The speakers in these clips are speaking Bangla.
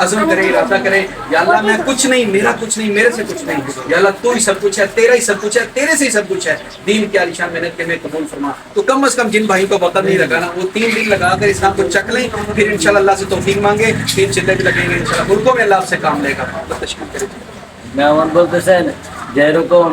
अज़्म करे, इरादा करे, या अल्लाह मैं कुछ नहीं, मेरा कुछ नहीं, मेरे से कुछ नहीं, या अल्लाह तू ही सब कुछ है, तेरा ही सब कुछ है, तेरे से ही सब कुछ है, दीन की आलिशान मेहनत के में कबूल फरमा। तो कम अज कम जिन भाइयों को वक्त नहीं लगाना, वो 3 दिन लगाकर इस्लाम को चख लें, फिर इंशाल्लाह अल्लाह से तौफीक मांगे, 3 चिल्ले भी लगेंगे इंशाल्लाह, मुल्कों में अल्लाह से काम लेगा। तो तशरीफ करें। মেহমান বলতেছেন যে এরকম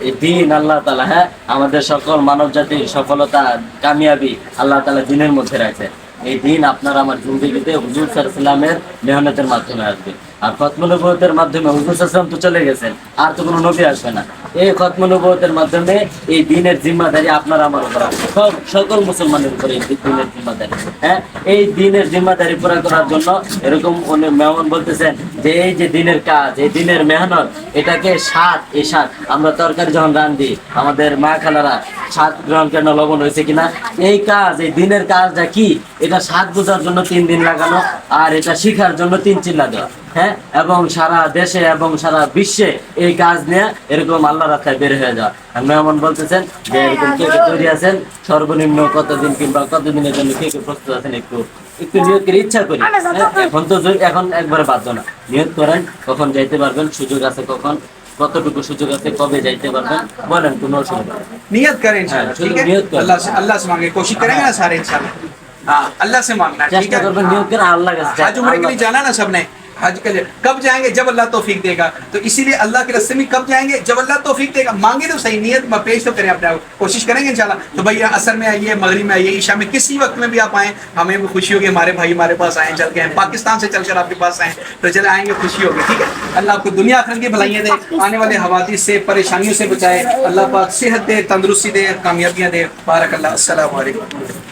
এই দিন আল্লাহ তাআলা, হ্যাঁ, আমাদের সকল মানব জাতির সফলতা কামিয়াবি আল্লাহ তাআলা দিনের মধ্যে রাখে। এই দিন আপনার আমার জিন্দেগিতে হুজুর সাল্লাল্লাহু আলাইহি ওয়াসাল্লামের মেহনতের মাধ্যমে আসবে। আর খতম নবুয়তের মাধ্যমে হুজুর সাল্লাল্লাহু আলাইহি ওয়াসাল্লাম তো চলে গেছেন, আর তো কোনো নবী আসবে না। এই খতম নবুয়তের মাধ্যমে এই দিনের জিম্মাদারি আপনার আমার উপর আছে, সকল মুসলমানের উপরে এই দিনের জিম্মাদারি। হ্যাঁ, এই দিনের জিম্মাদারি পুরা করার জন্য এরকম অনেক মেহমান বলতেছেন যে এই যে দিনের কাজ, এই দিনের মেহনত, এটাকে স্বাদ, এই স্বাদ আমরা তরকারি যখন রান্ধি আমাদের মা খালারা স্বাদ গ্রহণ কেন, লবণ হয়েছে কিনা, এই কাজ, এই দিনের কাজটা কি, এটা স্বাদ বোঝার জন্য 3 দিন লাগানো, আর এটা শিখার জন্য 3 চিল্লা দেওয়া। হ্যাঁ, এবং সারা দেশে এবং সারা বিশ্বে এই কাজ নিয়ে এরকম আল্লাহ রাস্তায় বের হয়ে যাওয়া। আর মেহমান বলতেছেন যে এরকম কে কে তৈরি আছেন, সর্বনিম্ন কতদিন কিংবা কতদিনের জন্য কে কে প্রস্তুত আছেন, একটু নিয়ত করে ইচ্ছা করি। এখন তো এখন একবারে বাধ্য না, নিয়ত করেন কখন যাইতে পারবেন, সুযোগ আছে কখন, কতটুকু সুযোগ আছে, কবে যাইতে পারবেন, বলেন, কোনো অসুবিধা নেই। नियत करें इंशाल्लाह, ठीक है, अल्लाह से मांगे, कोशिश करेंगे ना सारे इंशाल्लाह। हाँ, अल्लाह से मांगना है, ठीक চেষ্টা है। করবেন, নিয়ত করে আল্লাহ কাছে हज उम्र के लिए जाना ना सबने, हज के लिए कब जाएंगे, जब अल्लाह तौफीक देगा। तो इसीलिए अल्लाह के रास्ते में कब जाएंगे, जब अल्लाह तौफीक देगा। मांगे तो सही, नियत में पेश तो करें अपने आप, कोशिश करेंगे इंशाल्लाह। तो भैया असर में आइए, मगरिब में आइए, ईशा में, किसी वक्त में भी आप आए, हमें भी खुशी होगी, हमारे भाई हमारे पास आए, चल के पाकिस्तान से चलकर आपके पास आए, तो चले आएंगे, खुशी होगी, ठीक है। अल्लाह आपको दुनिया आखिरत की भलाइयाँ दे, आने वाले हवादिस से, परेशानियों से बचाए, अल्लाह पाक सेहत दे, तंदुरुस्ती दे, कामयाबियाँ दे। बारक अल्लाह। अस्सलामु अलैकुम।